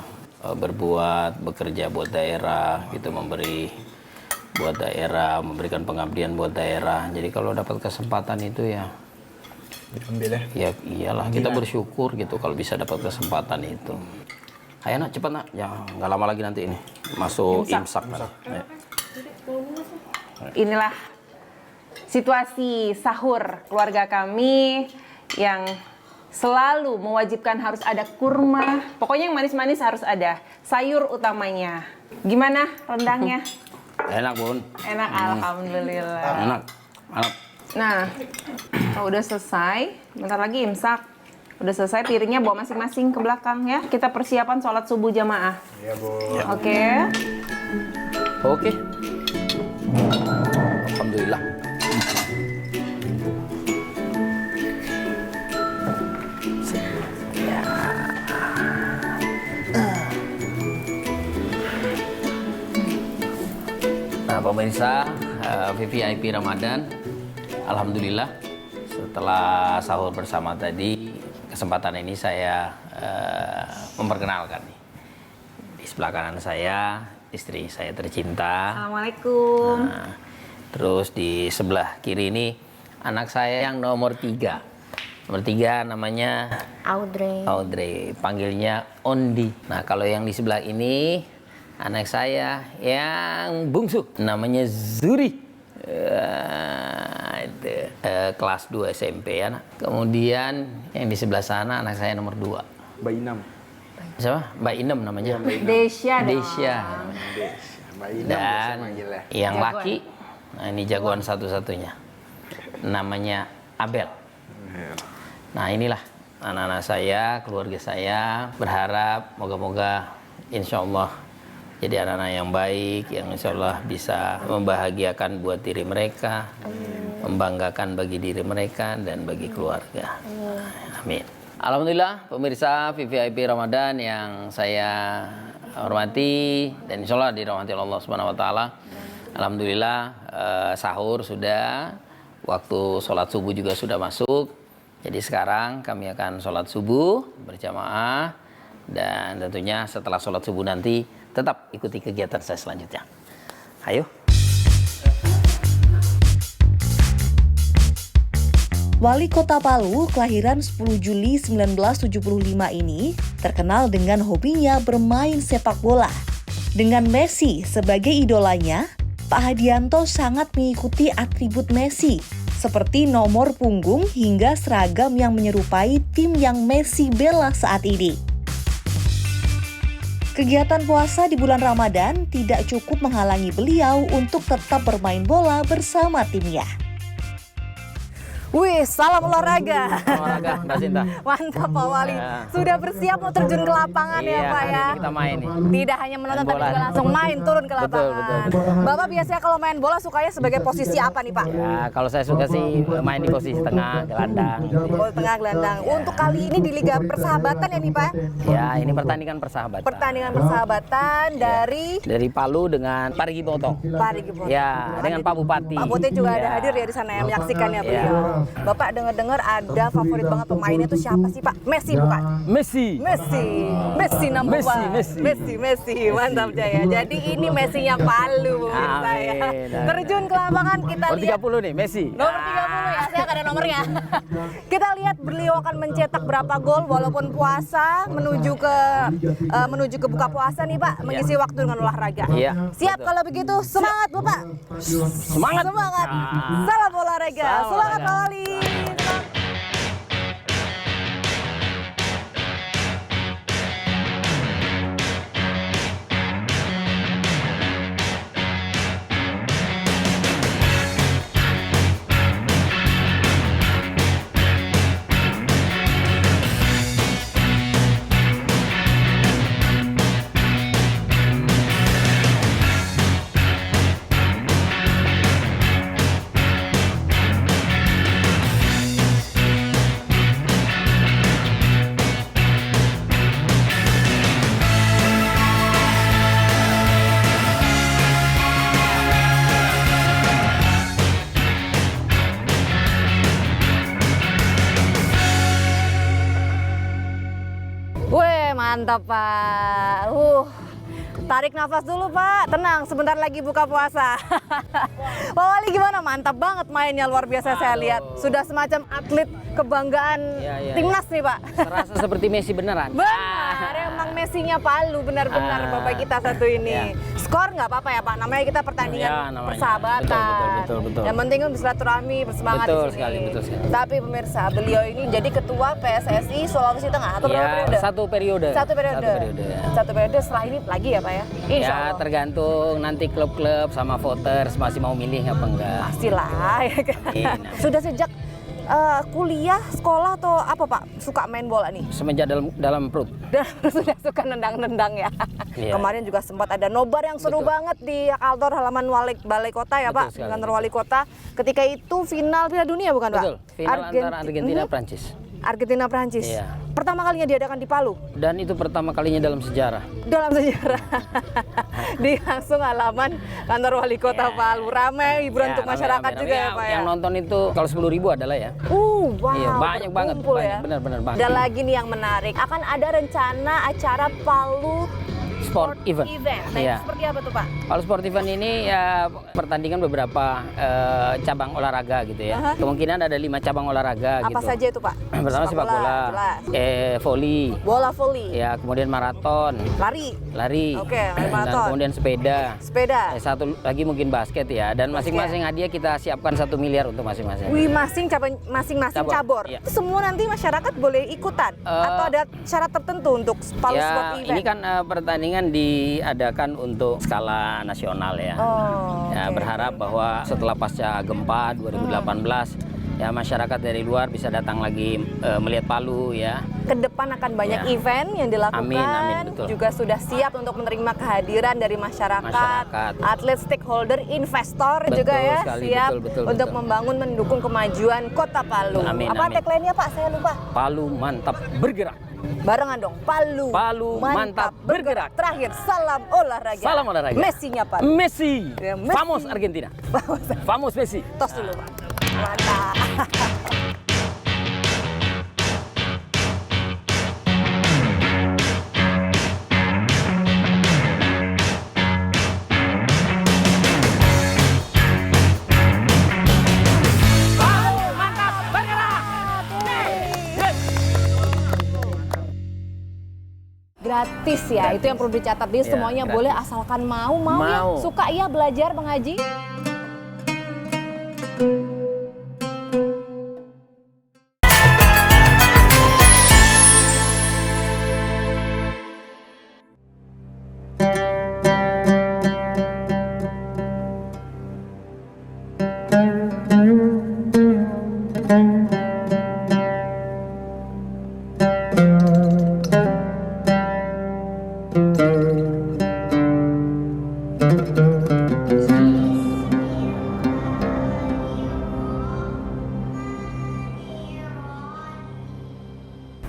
bekerja buat daerah, gitu, memberi buat daerah, memberikan pengabdian buat daerah. Jadi kalau dapat kesempatan itu ya Diambil ya. Ya iyalah, kita bersyukur gitu kalau bisa dapat kesempatan itu. Ayo nak, cepat nak, ya nggak lama lagi nanti ini masuk imsak. Ya. Inilah situasi sahur keluarga kami yang selalu mewajibkan harus ada kurma. Pokoknya yang manis-manis harus ada. Sayur utamanya. Gimana rendangnya? Enak bun. Enak, alhamdulillah. Enak. Enak. Nah, kalau udah selesai, bentar lagi imsak. Udah selesai, piringnya bawa masing-masing ke belakang ya. Kita persiapan sholat subuh jamaah. Iya, Bu. Oke. Oke. Alhamdulillah. Nah, pemirsa VVIP Ramadan, alhamdulillah setelah sahur bersama tadi, kesempatan ini saya memperkenalkan nih. Di sebelah kanan saya istri saya tercinta. Assalamualaikum. Nah, terus di sebelah kiri ini anak saya yang nomor 3. Nomor 3 namanya Audrey, panggilnya Ondi. Nah, kalau yang di sebelah ini anak saya yang bungsu, namanya Zuri. Itu kelas 2 SMP ya. Kemudian yang di sebelah sana anak saya nomor 2. Mbak Inam. Siapa? Mbak Inem namanya. Desya dong. Desya. Mbak Inam Dan biasa manggilnya. yang Jagoan. laki, nah ini jagoan satu-satunya, namanya Abel. Nah inilah anak-anak saya, keluarga saya, berharap moga-moga insya Allah jadi anak-anak yang baik, yang insya Allah bisa membahagiakan buat diri mereka, membanggakan bagi diri mereka dan bagi keluarga. Amin. Alhamdulillah pemirsa VVIP Ramadan yang saya hormati dan insya Allah dirahmati Allah Subhanahu Wa Taala. Alhamdulillah sahur sudah, waktu sholat subuh juga sudah masuk. Jadi sekarang kami akan sholat subuh berjamaah dan tentunya setelah sholat subuh nanti tetap ikuti kegiatan saya selanjutnya. Ayo. Wali Kota Palu, kelahiran 10 Juli 1975 ini, terkenal dengan hobinya bermain sepak bola. Dengan Messi sebagai idolanya, Pak Hadianto sangat mengikuti atribut Messi, seperti nomor punggung hingga seragam yang menyerupai tim yang Messi bela saat ini. Kegiatan puasa di bulan Ramadan tidak cukup menghalangi beliau untuk tetap bermain bola bersama timnya. Wih, salam olahraga. Olahraga, Mbak Sinta. Mantap Pak Wali. Ya. Sudah bersiap mau terjun ke lapangan ya Iya, Pak hari ya. ini kita main nih. Tidak hanya menonton tapi Bola. juga langsung main turun ke Betul, lapangan. betul. Bapak biasanya kalau main bola sukanya sebagai posisi apa nih Pak? Ya, kalau saya suka sih main di posisi tengah, gelandang. Gitu. Oh, tengah gelandang. Untuk kali ini di Liga Persahabatan ya nih Pak? Ya, ini pertandingan persahabatan. Pertandingan persahabatan Dari Palu dengan Parigi Motong. Parigi Motong. Ya, dengan Pak Bupati. Pak Bupati juga ada Ya. hadir ya di sana ya menyaksikan ya Ya. beliau. Bapak dengar-dengar ada favorit banget pemainnya tuh siapa sih Pak? Messi bukan? Messi number Messi, one. Messi, mantap Jaya. Jadi ini Messi-nya Palu pemirsa ya. Amin. Terjun ke lapangan kita Nomor lihat 30 nih, Messi. nomor 30 ya, saya akan ada nomornya. Kita lihat beliau akan mencetak berapa gol walaupun puasa menuju ke buka puasa nih Pak, mengisi waktu dengan olahraga. Iya, Siap betul. kalau begitu, semangat Bapak. Semangat. Semangat. Ah. Salam olahraga. Salam Semangat olahraga. Pak Wali. Weh, mantap Pak. Tarik nafas dulu Pak, tenang sebentar lagi buka puasa. Pak Wali gimana? Mantap banget mainnya, luar biasa saya lihat. Sudah semacam atlet kebanggaan timnas nih Pak. Serasa seperti Messi beneran. Benar, emang Messi-nya Palu benar-benar Bapak kita satu ini. Skor nggak apa-apa ya Pak, namanya kita pertandingan persahabatan. Betul. Yang penting kan bersilaturahmi, bersemangat Betul di sini. sekali, betul sekali. Tapi pemirsa, beliau ini jadi ketua PSSI Sulawesi Tengah atau berapa periode? Satu periode. Satu periode. Ya. Satu periode setelah ini lagi ya Pak ya? Insya Ya Allah. tergantung nanti klub-klub sama voters masih mau milih apa enggak. Pastilah ya kan. Iya. Sudah sejak kuliah, sekolah atau apa Pak? Suka main bola nih? Semenjak dalam perut. Sudah suka nendang-nendang ya. Iya. Kemarin juga sempat ada nobar yang seru Betul. banget di kantor halaman Balai Kota ya Betul Pak, sekali, kantor betul. Wali Kota. Ketika itu final Piala Dunia bukan Pak? Betul. Final antara Argentina Prancis. Argentina Prancis. Iya. Pertama kalinya diadakan di Palu. Dan itu pertama kalinya dalam sejarah. Dalam sejarah. Di langsung halaman kantor Wali Kota Palu. Ramai hiburan untuk rame, masyarakat rame. juga ya Pak ya. Yang nonton itu kalau 10.000 adalah ya. Wow. Iya, banyak banget, berkumpul banyak, ya. benar-benar banyak. Ada lagi nih yang menarik. Akan ada rencana acara Palu Sport event. Nah, Iya. itu seperti apa tuh Pak? Kalau sport event ini ya pertandingan beberapa cabang olahraga gitu ya. Kemungkinan ada 5 cabang olahraga Apa gitu. saja itu Pak? Pertama sepak bola, jelas. volley, Bola voli, ya kemudian maraton, lari, lari, Oke, lari dan maraton. kemudian sepeda. sepeda. Satu lagi mungkin basket ya. Dan masing-masing hadiah kita siapkan 1 miliar untuk masing-masing. Wih, masing-masing cabur. Iya. Itu semua nanti masyarakat boleh ikutan atau ada syarat tertentu untuk Palu Sport Ya, Event? ini kan pertandingan diadakan untuk skala nasional ya. Oh, Ya, oke. berharap bahwa setelah pasca gempa 2018 ya masyarakat dari luar bisa datang lagi melihat Palu ya. Ke depan akan banyak Ya. event yang dilakukan. Amin, betul. Juga sudah siap untuk menerima kehadiran dari masyarakat, atlet, stakeholder, investor Betul juga ya, sekali, siap betul, untuk betul. membangun, mendukung kemajuan Kota Palu. Amin, Apa amin. tagline-nya Pak? Saya lupa. Palu mantap bergerak. Barengan dong, Palu Mantap bergerak. Terakhir, salam olahraga. Salam olahraga. Messinya Palu. Messi. Ya, Messi. Famos Argentina. Famos Messi. Tos dulu Pak. Mantap. Gratis ya, itu yang perlu dicatat. Dia Ya, semuanya gratis. boleh asalkan mau ya. Mau. Suka ya belajar mengaji.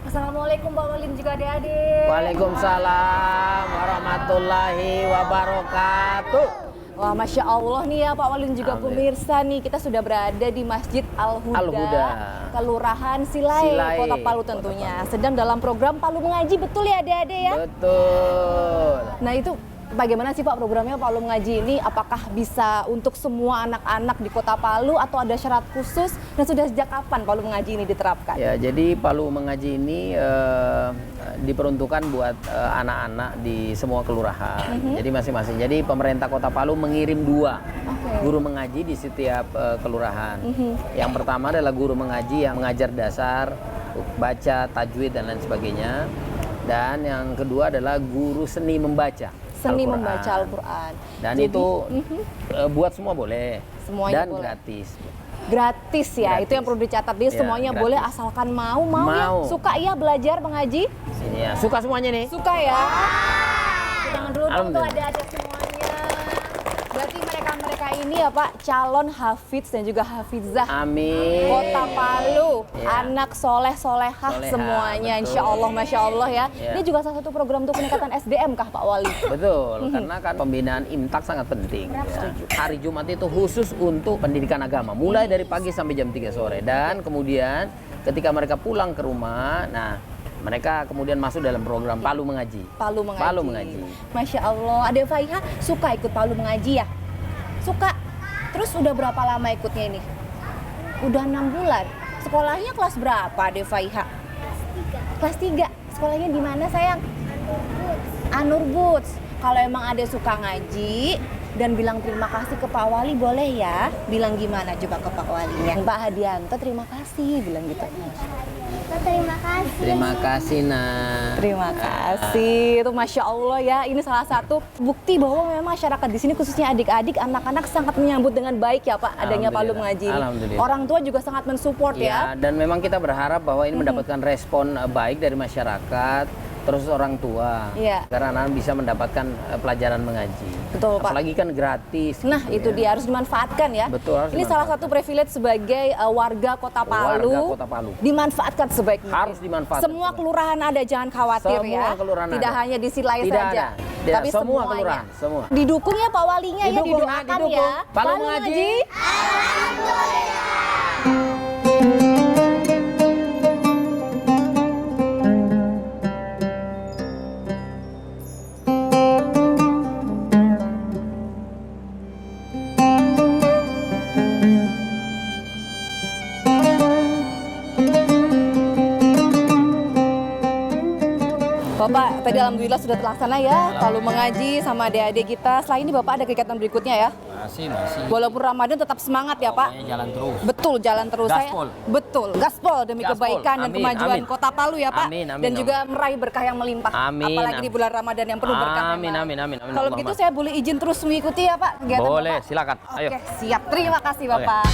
Assalamualaikum Pak Walin juga adik-adik. Waalaikumsalam warahmatullahi wabarakatuh. Wah, Masya Allah nih ya Pak Walin juga Amin. pemirsa nih. Kita sudah berada di Masjid Al-Huda, Al-Huda. Kelurahan Silai, Silai, Kota Palu Kota tentunya. Sedang dalam program Palu Mengaji, betul ya adik-adik ya? Betul. Nah itu bagaimana sih Pak programnya Palu Mengaji ini? Apakah bisa untuk semua anak-anak di Kota Palu atau ada syarat khusus? Dan sudah sejak kapan Palu Mengaji ini diterapkan? Ya, jadi Palu Mengaji ini diperuntukkan buat anak-anak di semua kelurahan. Jadi masing-masing. Jadi pemerintah Kota Palu mengirim 2 guru mengaji di setiap kelurahan. Yang pertama adalah guru mengaji yang mengajar dasar, baca, tajwid dan lain sebagainya. Dan yang kedua adalah guru seni membaca. Seni Al-Quran. membaca Al-Quran. Dan Jadi, itu buat semua boleh. Semuanya dan boleh. gratis. Gratis ya, Gratis. itu yang perlu dicatat. Dia Ya, semuanya gratis. boleh asalkan mau ya. Mau. Suka ya belajar mengaji? Sini ya, suka semuanya nih. Suka ya. Jangan dulu dong tuh Alhamdulillah. ada semuanya. Berarti mereka ini ya Pak calon hafiz dan juga hafizah Amin. Kota Palu, Ya. anak solehah Solehah, semuanya, betul. Insya Allah, Masya Allah ya. Ya. Ini juga salah satu program untuk peningkatan SDM kah Pak Wali? Betul, karena kan pembinaan imtak sangat penting. Ya. Hari Jumat itu khusus untuk pendidikan agama, mulai dari pagi sampai jam 3 sore. Dan kemudian ketika mereka pulang ke rumah, nah mereka kemudian masuk dalam program Palu Mengaji. Palu Mengaji. Palu Mengaji. Masya Allah, Adek Faiha suka ikut Palu Mengaji ya? Suka. Terus udah berapa lama ikutnya ini? Udah 6 bulan. Sekolahnya kelas berapa Adek Faiha? Kelas 3. Sekolahnya di mana sayang? Anur Boots. Kalau emang Adek suka ngaji dan bilang terima kasih ke Pak Wali, boleh ya? Bilang gimana coba ke Pak Walinya? Pak Hadianto terima kasih, bilang gitu. Terima kasih. Terima kasih, Nak. Terima kasih. Itu Masya Allah ya. Ini salah satu bukti bahwa memang masyarakat di sini khususnya adik-adik, anak-anak sangat menyambut dengan baik ya Pak adanya Palu Mengaji ini. Alhamdulillah. Orang tua juga sangat mensupport ya. Dan memang kita berharap bahwa ini mendapatkan respon baik dari masyarakat, terus orang tua. Iya. Karena anak bisa mendapatkan pelajaran mengaji. Betul, Pak. Apalagi kan gratis. Nah, gitu itu ya. dia harus dimanfaatkan ya. Betul, harus Ini salah dimanfaatkan. satu privilege sebagai warga Kota Palu. Warga Kota Palu. Dimanfaatkan sebaik mungkin. Harus dimanfaatkan. Semua kelurahan ada, jangan khawatir Semua ya. kelurahan Tidak ada. hanya di Silai Tidak saja. ada. Tapi Semua semuanya. kelurahan, semua. Didukung ya Pak Walinya ya, Didukung, didoakan didukung. ya. Palu Mengaji. Bapak, tadi alhamdulillah sudah terlaksana ya, Palu Mengaji sama adik-adik kita. Setelah ini Bapak ada kegiatan berikutnya ya? Masih. Walaupun Ramadan tetap semangat ya Pak? Pokoknya jalan terus. Betul, jalan terus. Gaspol. Betul, gaspol demi Gaspol. kebaikan dan Amin, kemajuan amin. Kota Palu ya Pak. Amin, amin, dan amin. juga meraih berkah yang melimpah. Amin, Apalagi di amin. bulan Ramadan yang penuh berkah. Amin, memang. amin, amin, amin. Kalau Allahumma. begitu saya boleh izin terus mengikuti ya Pak kegiatan Boleh, Bapak? silakan. Ayo. Oke, siap. Terima kasih Oke. Bapak.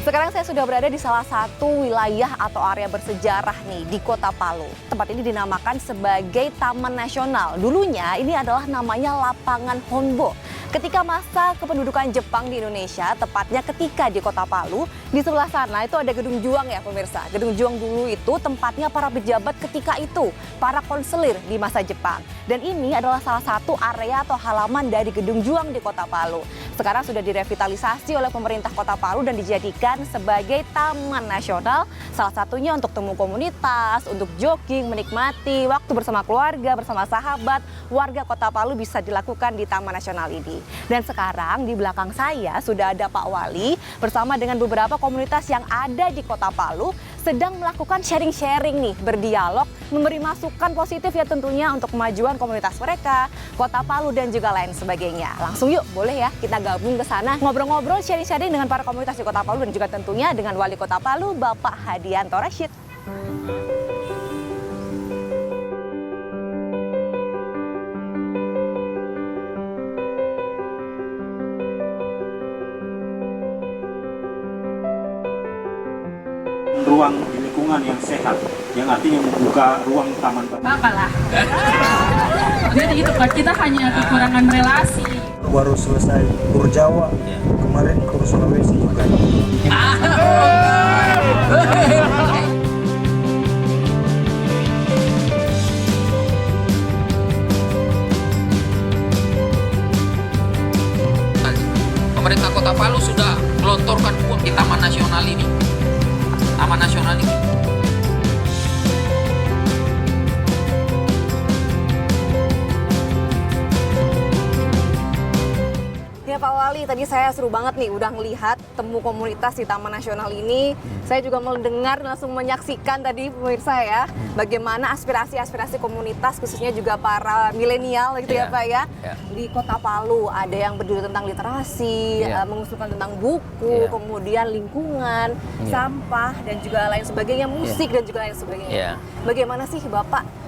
Sekarang saya sudah berada di salah satu wilayah atau area bersejarah nih di Kota Palu. Tempat ini dinamakan sebagai Taman Nasional. Dulunya ini adalah namanya Lapangan Honbo. Ketika masa kependudukan Jepang di Indonesia, tepatnya ketika di Kota Palu, di sebelah sana itu ada Gedung Juang ya pemirsa. Gedung Juang dulu itu tempatnya para pejabat ketika itu, para konselir di masa Jepang. Dan ini adalah salah satu area atau halaman dari Gedung Juang di Kota Palu. Sekarang sudah direvitalisasi oleh pemerintah Kota Palu dan dijadikan sebagai Taman Nasional. Salah satunya untuk temu komunitas, untuk jogging, menikmati waktu bersama keluarga, bersama sahabat, warga Kota Palu bisa dilakukan di Taman Nasional ini. Dan sekarang di belakang saya sudah ada Pak Wali bersama dengan beberapa komunitas yang ada di Kota Palu sedang melakukan sharing-sharing nih, berdialog, memberi masukan positif ya tentunya untuk kemajuan komunitas mereka, Kota Palu dan juga lain sebagainya. Langsung yuk, boleh ya kita gabung ke sana, ngobrol-ngobrol, sharing-sharing dengan para komunitas di Kota Palu dan juga tentunya dengan Wali Kota Palu, Bapak Hadianto Rashid. Ruang di lingkungan yang sehat, yang artinya membuka ruang taman baru. Bakalah. Jadi itu Pak, kita hanya kekurangan relasi. Baru selesai tur Jawa, kemarin tur Sulawesi juga. Pemerintah Kota Palu sudah melontorkan uang di Taman Nasional ini. Taman Nasional ini. Ya Pak Wali, tadi saya seru banget nih udah melihat temu komunitas di Taman Nasional ini. Saya juga mendengar langsung menyaksikan tadi pemirsa ya, bagaimana aspirasi-aspirasi komunitas khususnya juga para milenial gitu ya Pak ya. Di Kota Palu ada yang berdiri tentang literasi, mengusulkan tentang buku, kemudian lingkungan, sampah dan juga lain sebagainya, musik dan juga lain sebagainya. Bagaimana sih Bapak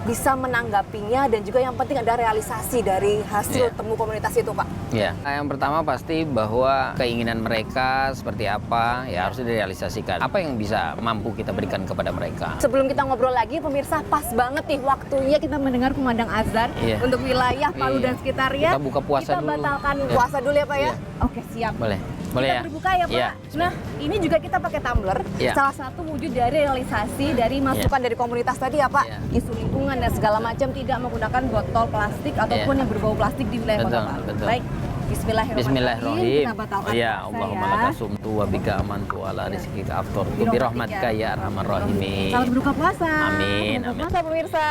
bisa menanggapinya dan juga yang penting ada realisasi dari hasil temu komunitas itu Pak? Ya, yang pertama pasti bahwa keinginan mereka seperti apa ya harus direalisasikan. Apa yang bisa mampu kita berikan kepada mereka? Sebelum kita ngobrol lagi, pemirsa pas banget nih waktunya kita mendengar kumandang azan untuk wilayah Palu dan sekitarnya. Kita buka puasa kita dulu. batalkan puasa dulu ya Pak ya? Oke siap. Boleh. Boleh kita ya? berbuka ya Pak. Iya. Nah, ini juga kita pakai tumbler. Iya. Salah satu wujud dari realisasi dari masukan dari komunitas tadi ya Pak. Iya. Isu lingkungan dan segala macam, tidak menggunakan botol plastik ataupun yang berbau plastik di wilayah Kota Betul, Palu. betul. Baik. Bismillahirrahmanirrahim. Kita batalkan Ya, puasa Allahumma laka sumtu wa bika amantu ala rizqika aftartu bi rahmatika ya arhamar rahimin. Selamat berbuka puasa. Amin, Berbuka amin. puasa pemirsa.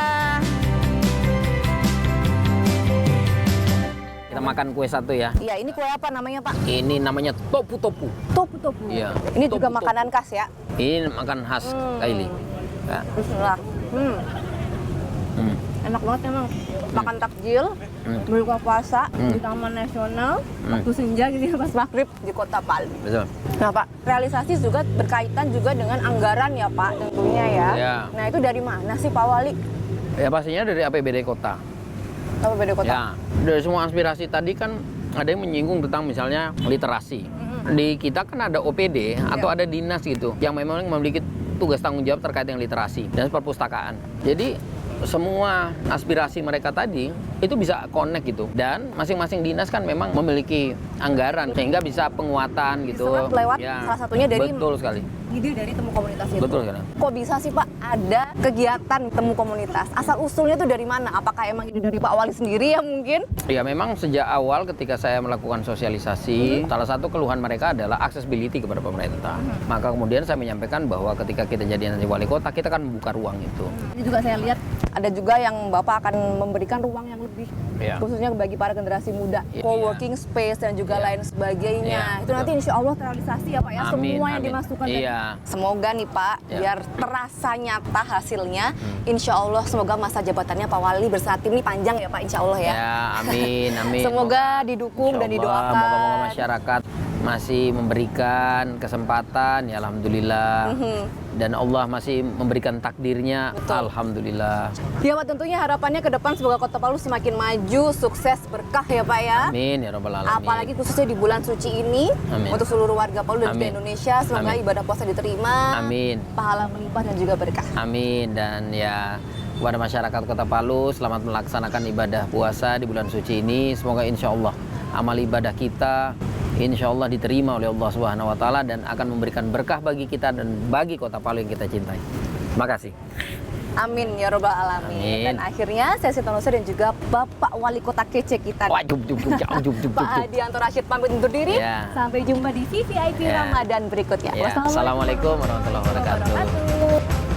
Kita makan kue satu ya. Iya, ini kue apa namanya Pak? Ini namanya topu-topu. Topu-topu. Iya. Ini juga Topu-topu. makanan khas ya. Ini makan khas Kaili. Ya. Bismillah. Enak banget emang. Makan takjil, berbuka puasa di Taman Nasional, waktu senja gitu ya, pas maghrib di Kota Palu. Betul. Nah Pak, realisasi juga berkaitan juga dengan anggaran ya Pak tentunya ya. Ya. Nah itu dari mana sih Pak Wali? Ya pastinya dari APBD kota. Apa beda kota? Ya, dari semua aspirasi tadi kan ada yang menyinggung tentang misalnya literasi. Di kita kan ada OPD atau ada dinas gitu yang memang memiliki tugas tanggung jawab terkait dengan literasi dan perpustakaan. Jadi semua aspirasi mereka tadi itu bisa connect gitu, dan masing-masing dinas kan memang memiliki anggaran sehingga bisa penguatan gitu. Diserap lewat salah satunya dari betul sekali. ide dari temu komunitas itu. Betul sekali. Kok bisa sih Pak ada kegiatan temu komunitas? Asal usulnya tuh dari mana? Apakah emang ide dari Pak Wali sendiri ya mungkin? Ya memang sejak awal ketika saya melakukan sosialisasi, salah satu keluhan mereka adalah accessibility kepada pemerintah. Maka kemudian saya menyampaikan bahwa ketika kita jadi nanti wali kota, kita kan membuka ruang itu. Ini juga saya lihat ada juga yang Bapak akan memberikan ruang yang lebih Ya. khususnya bagi para generasi muda, co-working space dan juga lain sebagainya. Ya, Itu nanti insya Allah terrealisasi ya Pak ya, Amin, semua yang amin. dimasukkan. Iya. Semoga nih Pak, Ya. biar terasa nyata hasilnya. Insya Allah semoga masa jabatannya Pak Wali bersama tim ini panjang ya Pak, insya Allah ya. Ya, amin, amin. Semoga didukung dan Insya Allah, didoakan. moga-moga masyarakat masih memberikan kesempatan, ya alhamdulillah. Dan Allah masih memberikan takdirnya, alhamdulillah. Ya Pak, tentunya harapannya ke depan semoga Kota Palu semakin maju, sukses, berkah ya Pak ya. Amin ya rabbal alamin. Apalagi khususnya di bulan suci ini, Amin. untuk seluruh warga Palu dan juga Amin. Indonesia, semoga Amin. ibadah puasa diterima, Amin. pahala melimpah dan juga berkah. Amin. Dan ya kepada masyarakat Kota Palu, selamat melaksanakan ibadah puasa di bulan suci ini. Semoga insya Allah amal ibadah kita insya Allah diterima oleh Allah Subhanahu Wa Taala dan akan memberikan berkah bagi kita dan bagi Kota Palu yang kita cintai. Terima kasih. Amin ya robbal alamin. Amin. Dan akhirnya saya Siti Nusa dan juga Bapak Wali Kota kece kita, Wah, jub. Pak Hadianto Rashid pamit undur diri. Ya. Sampai jumpa di VVIP Ya. Ramadan berikutnya. Ya. Assalamualaikum warahmatullahi wabarakatuh.